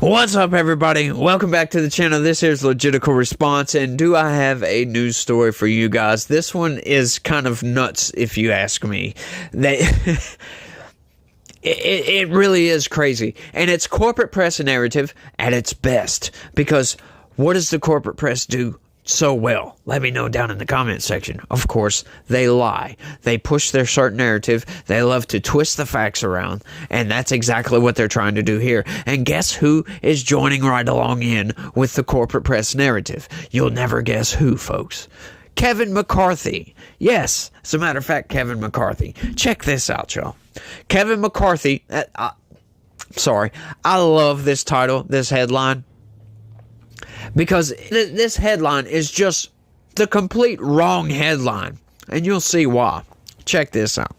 What's up, everybody? Welcome back to the channel. This here's Logistical Response, and do I have a news story for you guys? This one is kind of nuts, if you ask me. It really is crazy, and it's corporate press narrative at its best, because what does the corporate press do so well? Let me know down in the comment section. Of course, they lie. They push their certain narrative. They love to twist the facts around, and that's exactly what they're trying to do here. And guess who is joining right along in with the corporate press narrative? You'll never guess who, folks. Kevin McCarthy. Yes, as a matter of fact, Kevin McCarthy. Check this out, y'all. Kevin McCarthy, I love this title, this headline, because this headline is just the complete wrong headline, and you'll see why. Check this out.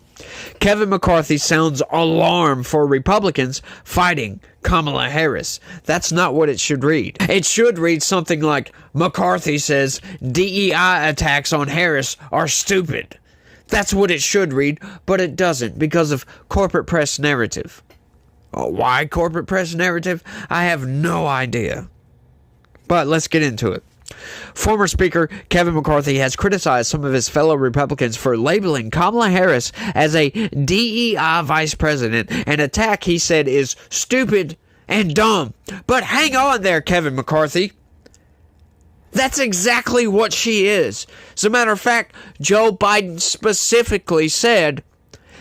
Kevin McCarthy sounds alarm for Republicans fighting Kamala Harris. That's not what it should read. It should read something like, McCarthy says DEI attacks on Harris are stupid. That's what it should read, but it doesn't because of corporate press narrative. Why corporate press narrative? I have no idea. But let's get into it. Former Speaker Kevin McCarthy has criticized some of his fellow Republicans for labeling Kamala Harris as a DEI vice president, an attack he said is stupid and dumb. But hang on there, Kevin McCarthy. That's exactly what she is. As a matter of fact, Joe Biden specifically said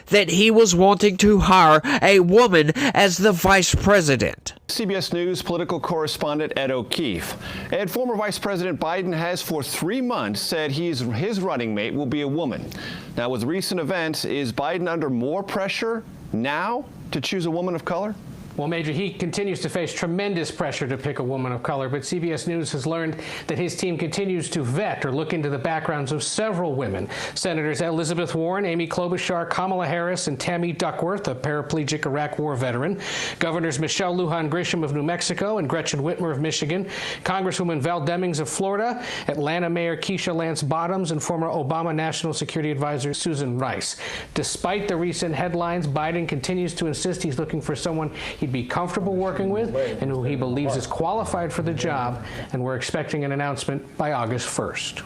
that he was wanting to hire a woman as the vice president. CBS News political correspondent Ed O'Keefe. Ed, former Vice President Biden has for 3 months said his running mate will be a woman. Now, with recent events, is Biden under more pressure now to choose a woman of color? Well, Major, he continues to face tremendous pressure to pick a woman of color, but CBS News has learned that his team continues to vet or look into the backgrounds of several women. Senators Elizabeth Warren, Amy Klobuchar, Kamala Harris, and Tammy Duckworth, a paraplegic Iraq War veteran. Governors Michelle Lujan Grisham of New Mexico and Gretchen Whitmer of Michigan. Congresswoman Val Demings of Florida. Atlanta Mayor Keisha Lance Bottoms and former Obama National Security Advisor Susan Rice. Despite the recent headlines, Biden continues to insist he's looking for someone he'd be comfortable working with and who he believes is qualified for the job, and we're expecting an announcement by August 1st.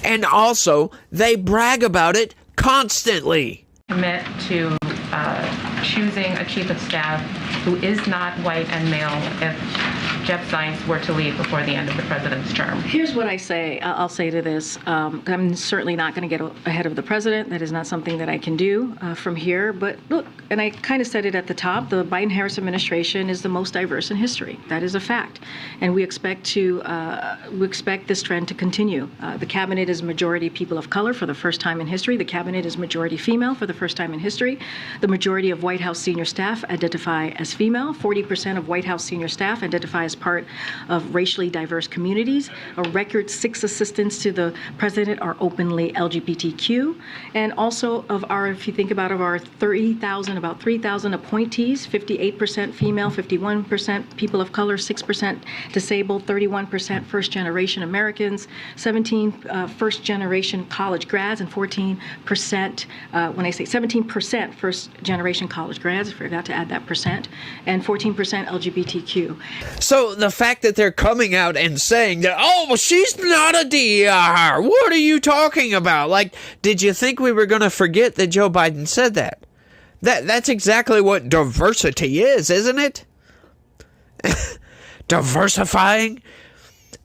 And also, they brag about it constantly. Commit to choosing a chief of staff who is not white and male if Jeff Zients were to leave before the end of the president's term. Here's what I'll say to this. I'm certainly not going to get ahead of the president. That is not something that I can do from here. But look, and I kind of said it at the top, the Biden-Harris administration is the most diverse in history. That is a fact. And we expect this trend to continue. The cabinet is majority people of color for the first time in history. The cabinet is majority female for the first time in history. The majority of White House senior staff identify as female. 40% of White House senior staff identify as part of racially diverse communities. A record 6 assistants to the president are openly LGBTQ. And also if you think about our 30,000, about 3,000 appointees, 58% female, 51% people of color, 6% disabled, 31% first-generation Americans, 17% first-generation college grads, and 14%, when I say 17% first-generation college grads, I forgot to add that percent, and 14% LGBTQ. So the fact that they're coming out and saying that, oh, well, she's not a DEI hire. What are you talking about? Like, did you think we were going to forget that Joe Biden said that? That's exactly what diversity is, isn't it? Diversifying?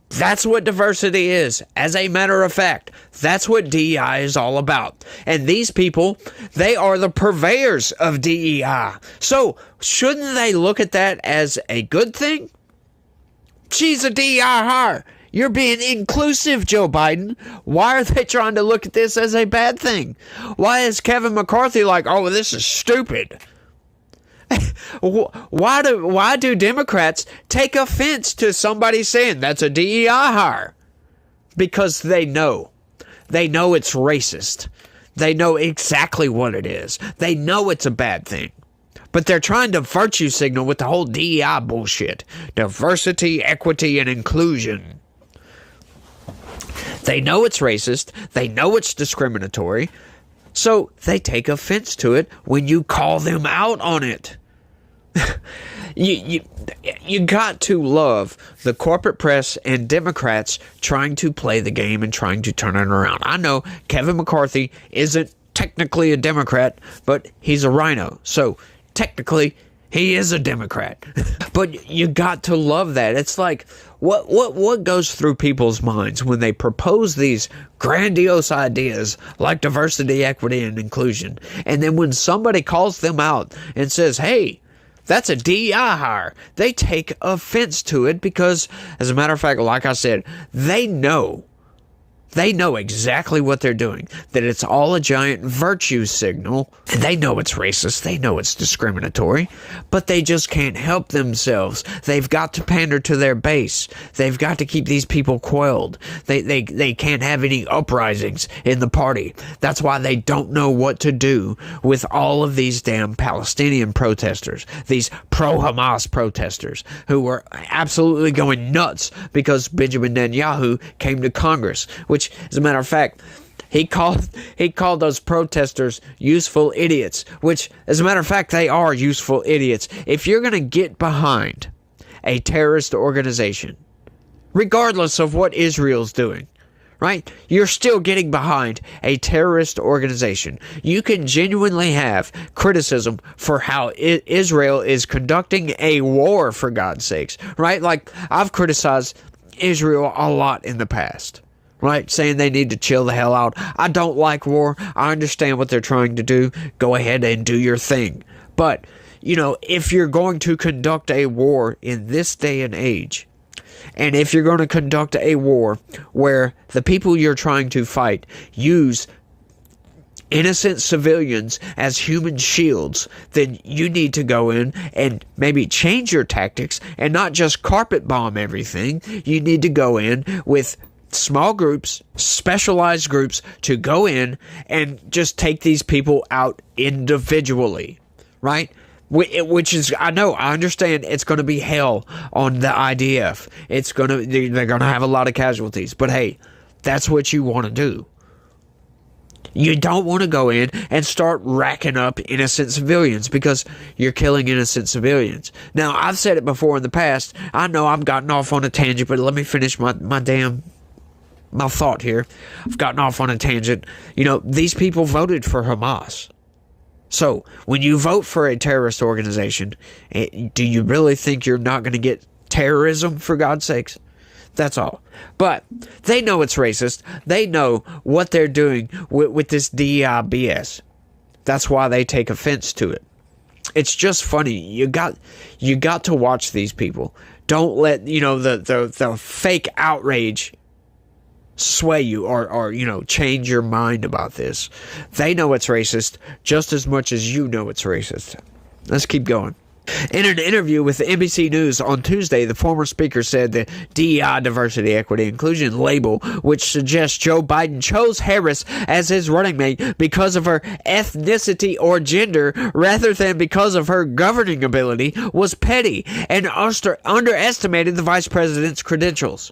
That's what diversity is. As a matter of fact, that's what DEI is all about. And these people, they are the purveyors of DEI. So, shouldn't they look at that as a good thing? She's a DEI hire. You're being inclusive, Joe Biden. Why are they trying to look at this as a bad thing? Why is Kevin McCarthy like, oh, this is stupid? Why do Democrats take offense to somebody saying that's a DEI hire? Because they know. They know it's racist. They know exactly what it is. They know it's a bad thing. But they're trying to virtue signal with the whole DEI bullshit. Diversity, equity, and inclusion. They know it's racist. They know it's discriminatory. So they take offense to it when you call them out on it. You got to love the corporate press and Democrats trying to play the game and trying to turn it around. I know Kevin McCarthy isn't technically a Democrat, but he's a rhino. So technically, he is a Democrat. But you got to love that. It's like, what goes through people's minds when they propose these grandiose ideas like diversity, equity, and inclusion, and then when somebody calls them out and says, hey, that's a DEI hire, they take offense to it because, as a matter of fact, like I said, they know exactly what they're doing, that it's all a giant virtue signal. They know it's racist. They know it's discriminatory, but they just can't help themselves. They've got to pander to their base. They've got to keep these people quelled. They can't have any uprisings in the party. That's why they don't know what to do with all of these damn Palestinian protesters, these pro-Hamas protesters who were absolutely going nuts because Benjamin Netanyahu came to Congress, which, as a matter of fact, he called those protesters useful idiots, which, as a matter of fact, they are useful idiots. If you're going to get behind a terrorist organization, regardless of what Israel's doing, right? You're still getting behind a terrorist organization. You can genuinely have criticism for how Israel is conducting a war, for God's sakes, right? Like, I've criticized Israel a lot in the past, right? Saying they need to chill the hell out. I don't like war. I understand what they're trying to do. Go ahead and do your thing. But, if you're going to conduct a war in this day and age, and if you're going to conduct a war where the people you're trying to fight use innocent civilians as human shields, then you need to go in and maybe change your tactics and not just carpet bomb everything. You need to go in with small groups, specialized groups, to go in and just take these people out individually, right? Which is, I understand it's going to be hell on the IDF. They're going to have a lot of casualties, but hey, that's what you want to do. You don't want to go in and start racking up innocent civilians because you're killing innocent civilians. Now, I've said it before in the past. I know I've gotten off on a tangent, but let me finish my thought here. I've gotten off on a tangent. These people voted for Hamas. So, when you vote for a terrorist organization, do you really think you're not going to get terrorism, for God's sakes? That's all. But they know it's racist. They know what they're doing with this DEI BS. That's why they take offense to it. It's just funny. You got to watch these people. Don't let the fake outrage sway you or change your mind about this. They know it's racist just as much as you know it's racist. Let's keep going. In an interview with NBC News on Tuesday, the former speaker said the DEI diversity, equity, inclusion label, which suggests Joe Biden chose Harris as his running mate because of her ethnicity or gender rather than because of her governing ability, was petty and underestimated the vice president's credentials.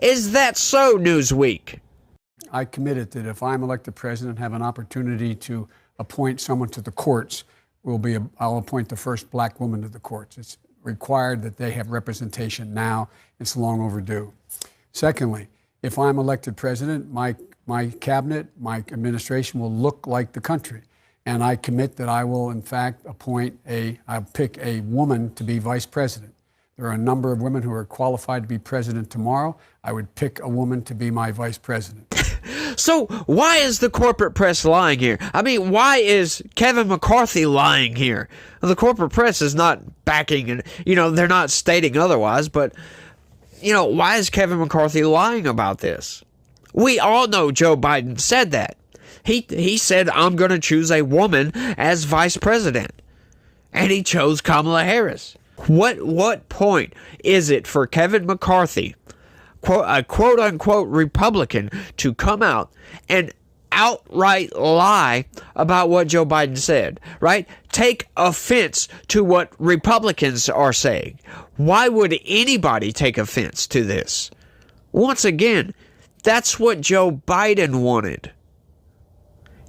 Is that so, Newsweek? I committed that if I'm elected president, have an opportunity to appoint someone to the courts, I'll appoint the first black woman to the courts. It's required that they have representation now. It's long overdue. Secondly, if I'm elected president, my cabinet, my administration will look like the country. And I commit that I will, in fact, I'll pick a woman to be vice president. There are a number of women who are qualified to be president tomorrow. I would pick a woman to be my vice president. So why is the corporate press lying here? I mean, why is Kevin McCarthy lying here? The corporate press is not backing, and they're not stating otherwise, but why is Kevin McCarthy lying about this? We all know Joe Biden said that. He said, I'm going to choose a woman as vice president. And he chose Kamala Harris. What point is it for Kevin McCarthy, a quote-unquote Republican, to come out and outright lie about what Joe Biden said, right? Take offense to what Republicans are saying. Why would anybody take offense to this? Once again, that's what Joe Biden wanted.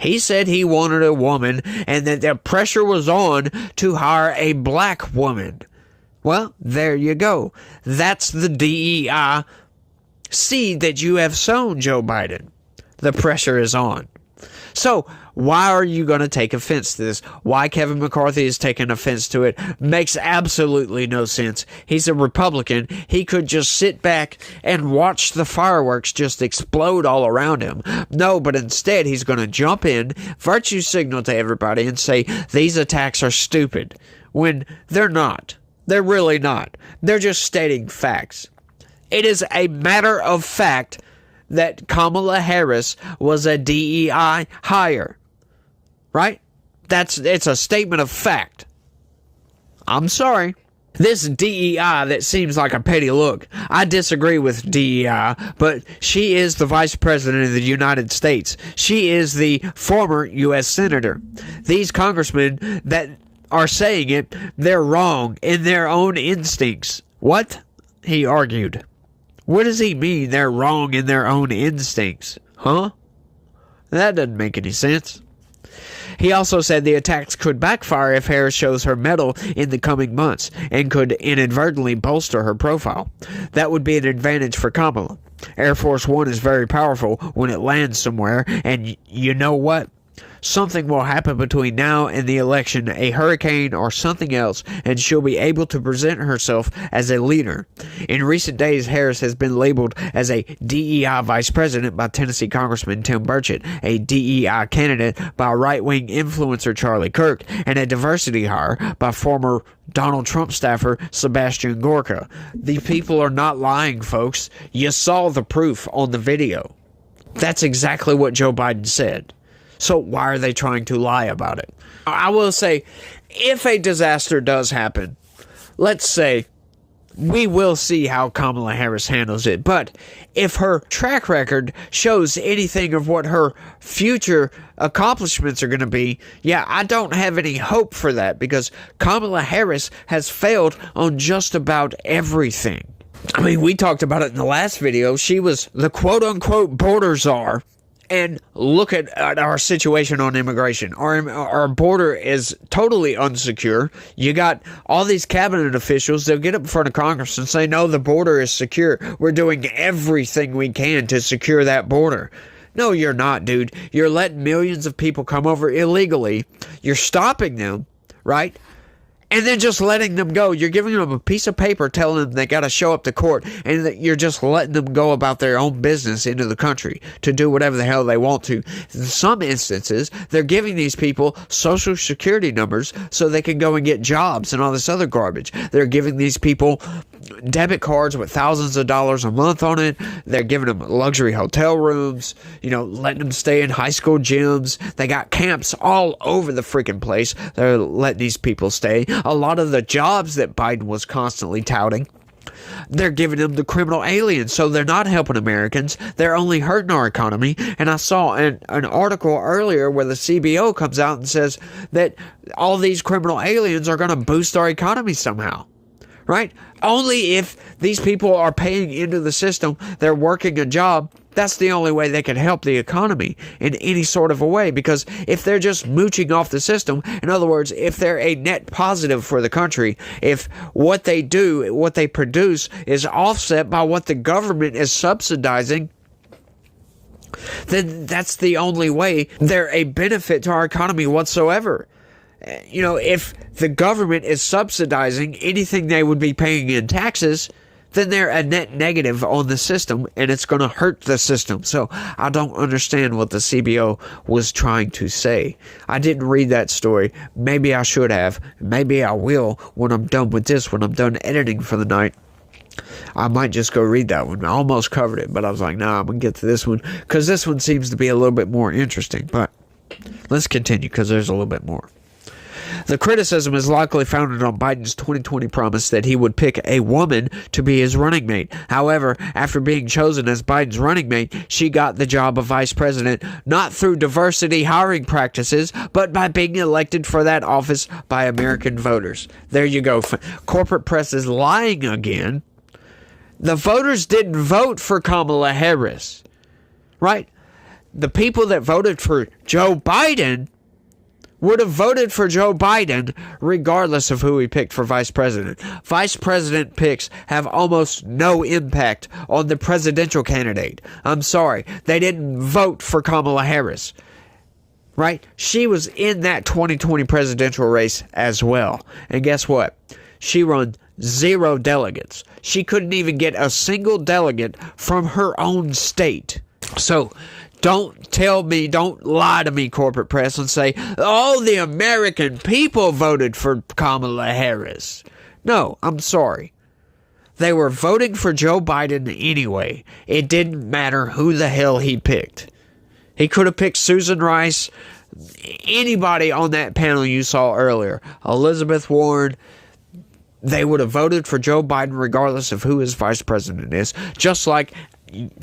He said he wanted a woman and that the pressure was on to hire a black woman. Well, there you go. That's the DEI seed that you have sown, Joe Biden. The pressure is on. So, why are you going to take offense to this? Why Kevin McCarthy is taking offense to it makes absolutely no sense. He's a Republican. He could just sit back and watch the fireworks just explode all around him. No, but instead he's going to jump in, virtue signal to everybody, and say these attacks are stupid. When they're not. They're really not. They're just stating facts. It is a matter of fact that Kamala Harris was a DEI hire. Right? It's a statement of fact. I'm sorry. This DEI that seems like a petty look. I disagree with DEI, but she is the Vice President of the United States. She is the former U.S. Senator. These congressmen that are saying it, they're wrong in their own instincts. What? He argued. What does he mean they're wrong in their own instincts? Huh? That doesn't make any sense. He also said the attacks could backfire if Harris shows her mettle in the coming months and could inadvertently bolster her profile. That would be an advantage for Kamala. Air Force One is very powerful when it lands somewhere, and you know what? Something will happen between now and the election, a hurricane or something else, and she'll be able to present herself as a leader. In recent days, Harris has been labeled as a DEI vice president by Tennessee Congressman Tim Burchett, a DEI candidate by right-wing influencer Charlie Kirk, and a diversity hire by former Donald Trump staffer Sebastian Gorka. The people are not lying, folks. You saw the proof on the video. That's exactly what Joe Biden said. So why are they trying to lie about it? I will say, if a disaster does happen, let's say, we will see how Kamala Harris handles it. But if her track record shows anything of what her future accomplishments are going to be, yeah, I don't have any hope for that because Kamala Harris has failed on just about everything. I mean, we talked about it in the last video. She was the quote-unquote border czar. And look at our situation on immigration. Our border is totally unsecure. You got all these cabinet officials, they'll get up in front of Congress and say, no, the border is secure. We're doing everything we can to secure that border. No, you're not, dude. You're letting millions of people come over illegally. You're stopping them, right? And then just letting them go. You're giving them a piece of paper telling them they got to show up to court, and that you're just letting them go about their own business into the country to do whatever the hell they want to. In some instances, they're giving these people social security numbers so they can go and get jobs and all this other garbage. They're giving these people debit cards with thousands of dollars a month on it. They're giving them luxury hotel rooms, letting them stay in high school gyms. They got camps all over the freaking place. They're letting these people stay. A lot of the jobs that Biden was constantly touting, they're giving them the criminal aliens, so they're not helping Americans. They're only hurting our economy. And I saw an article earlier where the CBO comes out and says that all these criminal aliens are going to boost our economy somehow. Right? Only if these people are paying into the system, they're working a job, that's the only way they can help the economy in any sort of a way. Because if they're just mooching off the system, in other words, if they're a net positive for the country, if what they do, what they produce is offset by what the government is subsidizing, then that's the only way they're a benefit to our economy whatsoever. If the government is subsidizing anything they would be paying in taxes, then they're a net negative on the system, and it's going to hurt the system. So I don't understand what the CBO was trying to say. I didn't read that story. Maybe I should have. Maybe I will when I'm done with this, when I'm done editing for the night. I might just go read that one. I almost covered it, but I was like, nah, I'm going to get to this one, because this one seems to be a little bit more interesting. But let's continue, because there's a little bit more. The criticism is likely founded on Biden's 2020 promise that he would pick a woman to be his running mate. However, after being chosen as Biden's running mate, she got the job of vice president not through diversity hiring practices, but by being elected for that office by American voters. There you go. Corporate press is lying again. The voters didn't vote for Kamala Harris, right? the people that voted for Joe Biden would have voted for Joe Biden regardless of who he picked for vice president. Vice president picks have almost no impact on the presidential candidate. I'm sorry. They didn't vote for Kamala Harris. Right? She was in that 2020 presidential race as well. And guess what? She won 0 delegates. She couldn't even get a single delegate from her own state. So, don't lie to me, corporate press, and say, oh, the American people voted for Kamala Harris. No, I'm sorry. They were voting for Joe Biden anyway. It didn't matter who the hell he picked. He could have picked Susan Rice, anybody on that panel you saw earlier, Elizabeth Warren. They would have voted for Joe Biden regardless of who his vice president is. Just like,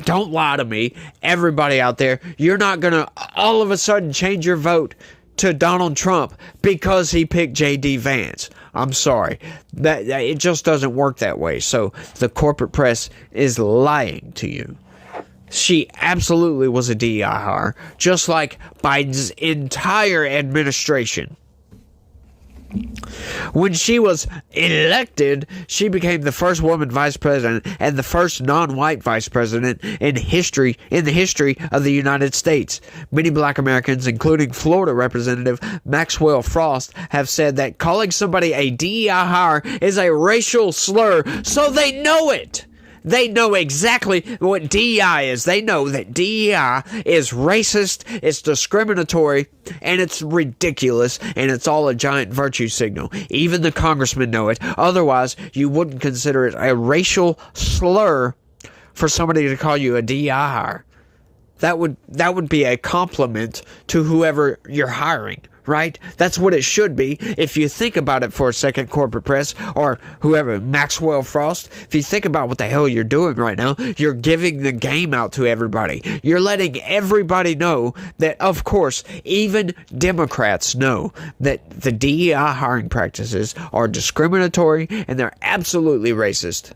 don't lie to me, everybody out there, you're not going to all of a sudden change your vote to Donald Trump because he picked J.D. Vance. I'm sorry. That it just doesn't work that way. So the corporate press is lying to you. She absolutely was a DEI hire, just like Biden's entire administration. When she was elected, she became the first woman vice president and the first non-white vice president in the history of the United States. Many black Americans, including Florida Representative Maxwell Frost, have said that calling somebody a DEI hire is a racial slur, so they know it. They know exactly what DEI is. They know that DEI is racist, it's discriminatory, and it's ridiculous, and it's all a giant virtue signal. Even the congressmen know it. Otherwise, you wouldn't consider it a racial slur for somebody to call you a DEI hire. That would be a compliment to whoever you're hiring. Right? That's what it should be. If you think about it for a second, corporate press, or whoever, Maxwell Frost, if you think about what the hell you're doing right now, you're giving the game out to everybody. You're letting everybody know that, of course, even Democrats know that the DEI hiring practices are discriminatory and they're absolutely racist.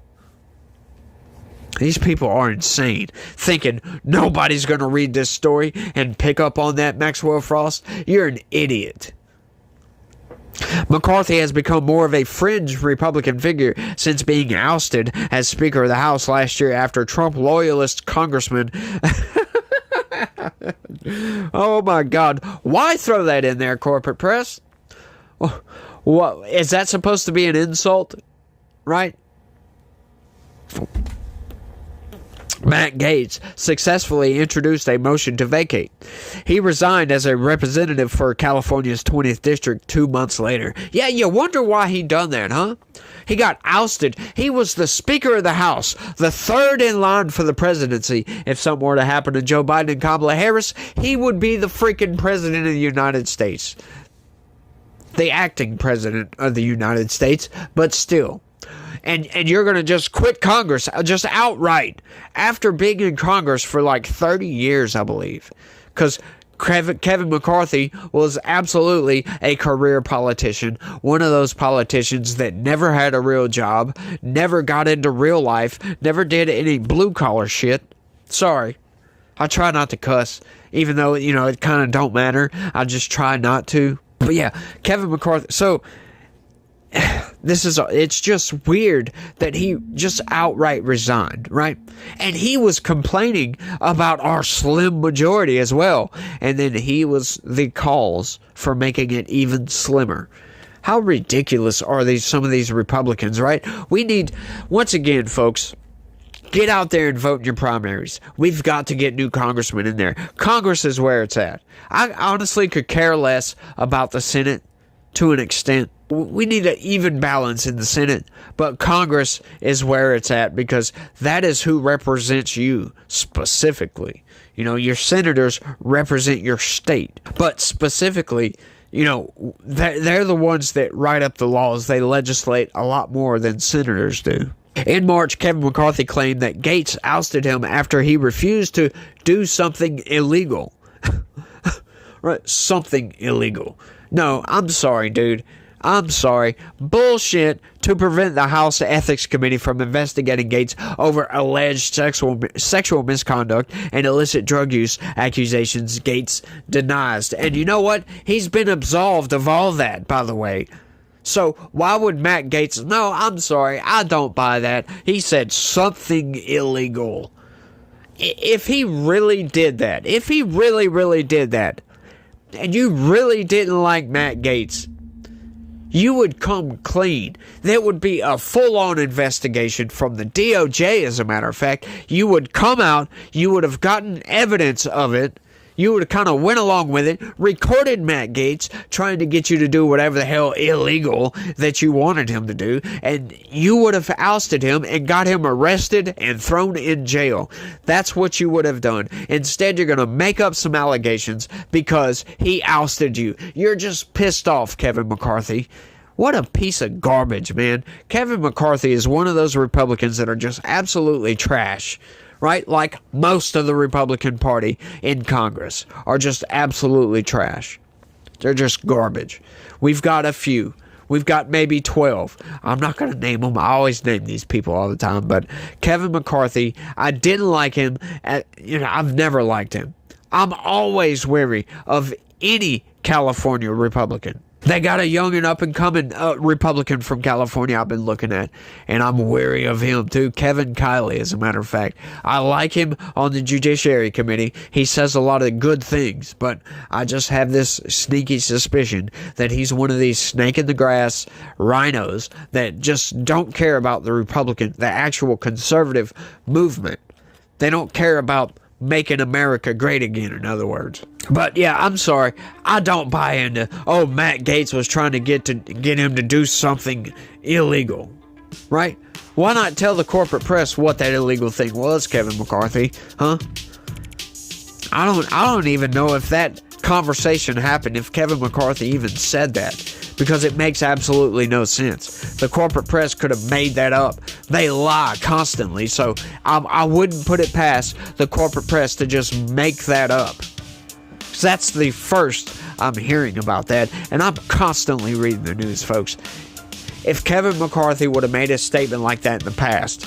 These people are insane, thinking nobody's going to read this story and pick up on that, Maxwell Frost. You're an idiot. McCarthy has become more of a fringe Republican figure since being ousted as Speaker of the House last year after Trump loyalist congressman... Oh my God. Why throw that in there, corporate press? What, is that supposed to be an insult? Right? Matt Gaetz successfully introduced a motion to vacate. He resigned as a representative for California's 20th District 2 months later. Yeah, you wonder why he done that, huh? He got ousted. He was the Speaker of the House, the third in line for the presidency. If something were to happen to Joe Biden and Kamala Harris, he would be the freaking president of the United States. The acting president of the United States, but still. And you're going to just quit Congress, just outright, after being in Congress for like 30 years, I believe. Because Kevin McCarthy was absolutely a career politician, one of those politicians that never had a real job, never got into real life, never did any blue-collar shit. Sorry. I try not to cuss, even though, it kind of don't matter. I just try not to. But yeah, Kevin McCarthy. So... it's just weird that he just outright resigned, right? And he was complaining about our slim majority as well. And then he was the cause for making it even slimmer. How ridiculous are some of these Republicans, right? We need, once again, folks, get out there and vote in your primaries. We've got to get new congressmen in there. Congress is where it's at. I honestly could care less about the Senate to an extent. We need an even balance in the Senate, but Congress is where it's at because that is who represents you specifically. Your senators represent your state, but specifically, they're the ones that write up the laws. They legislate a lot more than senators do. In March, Kevin McCarthy claimed that Gaetz ousted him after he refused to do something illegal. Right? Something illegal. No, I'm sorry, dude. I'm sorry, bullshit to prevent the House Ethics Committee from investigating Gates over alleged sexual misconduct and illicit drug use accusations Gates denies. And you know what? He's been absolved of all that, by the way. So why would Matt Gaetz... No, I'm sorry, I don't buy that. He said something illegal. If he really did that, if he really did that, and you really didn't like Matt Gaetz, you would come clean. There would be a full-on investigation from the DOJ, as a matter of fact. You would come out, you would have gotten evidence of it, you would have kind of went along with it, recorded Matt Gaetz trying to get you to do whatever the hell illegal that you wanted him to do, and you would have ousted him and got him arrested and thrown in jail. That's what you would have done. Instead, you're going to make up some allegations because he ousted you. You're just pissed off, Kevin McCarthy. What a piece of garbage, man. Kevin McCarthy is one of those Republicans that are just absolutely trash. Right? Like most of the Republican Party in Congress are just absolutely trash. They're just garbage. We've got a few. We've got maybe 12. I'm not going to name them. I always name these people all the time. But Kevin McCarthy, I didn't like him. I've never liked him. I'm always wary of any California Republican. They got a young and up-and-coming Republican from California I've been looking at, and I'm wary of him too. Kevin Kiley, as a matter of fact. I like him on the Judiciary Committee. He says a lot of good things, but I just have this sneaky suspicion that he's one of these snake-in-the-grass rhinos that just don't care about the actual conservative movement. They don't care about making America great again, in other words. But yeah, I'm sorry, I don't buy into, Matt Gaetz was trying to get him to do something illegal, right? Why not tell the corporate press what that illegal thing was, Kevin McCarthy? Huh? I don't even know if that conversation happened, if Kevin McCarthy even said that, because it makes absolutely no sense. The corporate press could have made that up. They lie constantly, so I wouldn't put it past the corporate press to just make that up. Because that's the first I'm hearing about that, and I'm constantly reading the news, folks. If Kevin McCarthy would have made a statement like that in the past,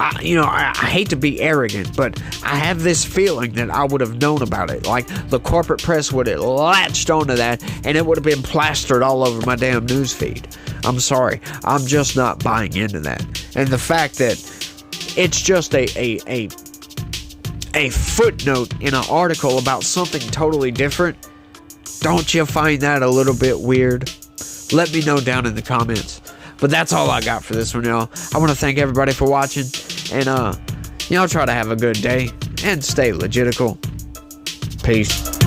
I hate to be arrogant, but I have this feeling that I would have known about it. Like, the corporate press would have latched onto that, and it would have been plastered all over my damn news feed. I'm sorry. I'm just not buying into that. And the fact that it's just a footnote in an article about something totally different, don't you find that a little bit weird? Let me know down in the comments. But that's all I got for this one, y'all. I want to thank everybody for watching. And, y'all try to have a good day. And stay legitical. Peace.